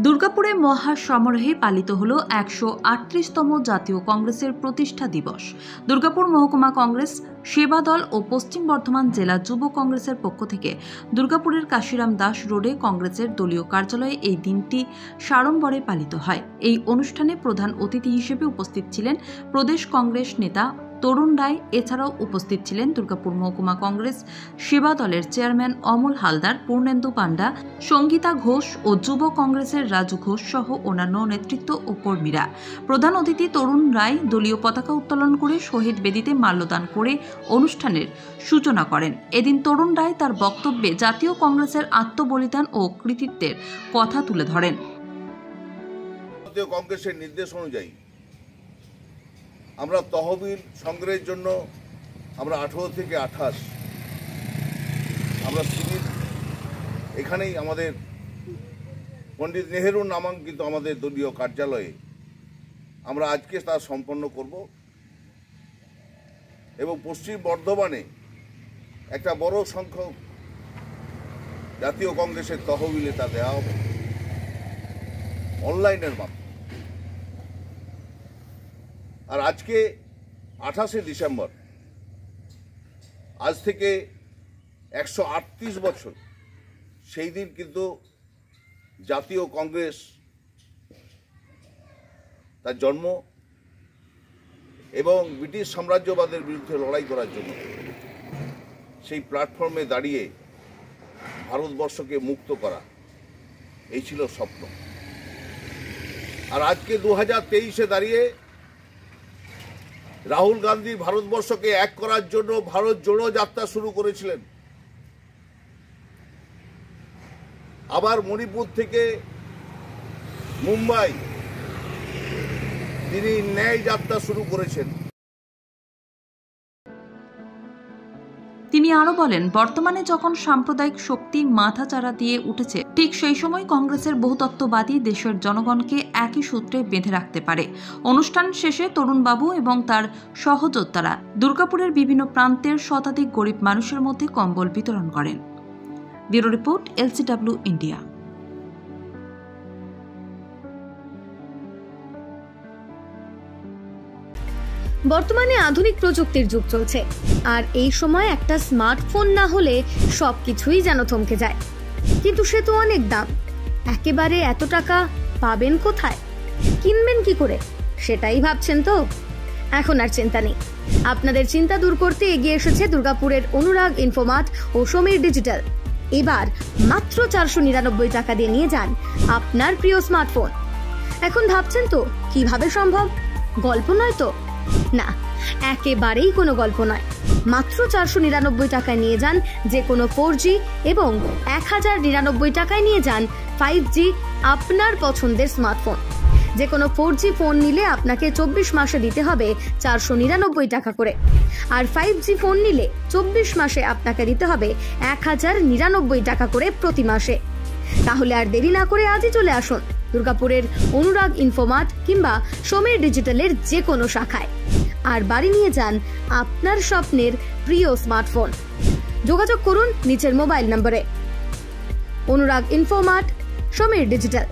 দুর্গাপুরে মহা সমারোহে পালিত হল 138তম জাতীয় কংগ্রেসের প্রতিষ্ঠা দিবস। দুর্গাপুর মহকুমা কংগ্রেস, সেবা দল ও পশ্চিম বর্ধমান জেলা যুব কংগ্রেসের পক্ষ থেকে দুর্গাপুরের কাশিরাম দাস রোডে কংগ্রেসের দলীয় কার্যালয়ে এই দিনটি সাড়ম্বরে পালিত হয়। এই অনুষ্ঠানে প্রধান অতিথি হিসেবে উপস্থিত ছিলেন প্রদেশ কংগ্রেস নেতা তরুণ রায়। এছাড়াও উপস্থিত ছিলেন দুর্গাপুর মহকুমা কংগ্রেস সেবা দলের চেয়ারম্যান অমল হালদার, পূর্ণেন্দু পান্ডা, সঙ্গীতা ঘোষ ও যুব কংগ্রেসের রাজু ঘোষ সহ অন্যান্য নেতৃত্ব ও কর্মীরা। প্রধান অতিথি তরুণ রায় দলীয় পতাকা উত্তোলন করে শহীদ বেদিতে মাল্যদান করে অনুষ্ঠানের সূচনা করেন। এদিন তরুণ রায় তার বক্তব্যে জাতীয় কংগ্রেসের আত্মবলিদান ও কৃতিত্বের কথা তুলে ধরেন। জাতীয় কংগ্রেসের নির্দেশ অনুযায়ী আমরা তহবিল সংগ্রহের জন্য আমরা 18 থেকে 28 আমরা শিবির এখানেই আমাদের পণ্ডিত নেহেরু নামাঙ্কিত আমাদের দলীয় কার্যালয়ে আমরা আজকে তা সম্পন্ন করব এবং পশ্চিম বর্ধমানে একটা বড় সংখ্যক জাতীয় কংগ্রেসের তহবিলে তা দেওয়া হবে অনলাইনের মাধ্যমে। আর আজকে 28শে ডিসেম্বর, আজ থেকে 138 বছর সেই দিন কিন্তু জাতীয় কংগ্রেস তার জন্ম এবং ব্রিটিশ সাম্রাজ্যবাদের বিরুদ্ধে লড়াই করার জন্য সেই প্ল্যাটফর্মে দাঁড়িয়ে ভারতবর্ষকে মুক্ত করা, এই ছিল স্বপ্ন। আর আজকে 2023-এ দাঁড়িয়ে রাহুল গান্ধী ভারতবর্ষকে এক করার জন্য ভারত জোড়ো যাত্রা শুরু করেছিলেন। আবার মণিপুর থেকে মুম্বাই তিনি ন্যায় যাত্রা শুরু করেছেন। তিনি আরো বলেন, বর্তমানে যখন সাম্প্রদায়িক শক্তি মাথাচাড়া দিয়ে উঠেছে, ঠিক সেই সময় কংগ্রেসের বহুতত্ত্ববাদী দেশের জনগণকে একই সূত্রে বেঁধে রাখতে পারে। অনুষ্ঠান শেষে তরুণবাবু এবং তার সহযোদ্ধারা দুর্গাপুরের বিভিন্ন প্রান্তের শতাধিক গরিব মানুষের মধ্যে কম্বল বিতরণ করেন। Bureau report, LCW India. বর্তমানে আধুনিক প্রযুক্তির যুগ চলছে, আর এই সময় একটা স্মার্টফোন না হলে সবকিছুই যেন থমকে যায়। কিন্তু সে তো অনেক দাম, একেবারে এত টাকা পাবেন কোথায়, কিনবেন কি করে, সেটাই ভাবছেন তো? এখন আর চিন্তা নেই, আপনাদের চিন্তা দূর করতে এগিয়ে এসেছে দুর্গাপুরের অনুরাগ ইনফোমার্ট ও সমীর ডিজিটাল। এবার মাত্র 499 টাকা দিয়ে নিয়ে যান আপনার প্রিয় স্মার্টফোন। এখন ভাবছেন তো কিভাবে সম্ভব? গল্প নয় তো? না, একেবারেই কোনো গল্প নয়। মাত্র 499 টাকায় নিয়ে যান যে কোনো 4G এবং 1099 টাকায় নিয়ে যান 5G আপনার পছন্দের স্মার্টফোন। যে কোনো 4G ফোন নিলে আপনাকে 24 মাসে দিতে হবে 499 টাকা করে, আর 5G ফোন নিলে 24 মাসে আপনাকে দিতে হবে 1099 টাকা করে প্রতি মাসে। তাহলে আর দেরি না করে আজই চলে আসুন দুর্গাপুরের অনুরাগ ইনফোমার্ট কিংবা সমীর ডিজিটালের যে কোনো শাখায়, আর বাড়ি নিয়ে যান আপনার স্বপ্নের প্রিয় স্মার্টফোন। যোগাযোগ করুন নিচের মোবাইল নম্বরে। অনুরাগ ইনফোমার্ট, সমীর ডিজিটাল।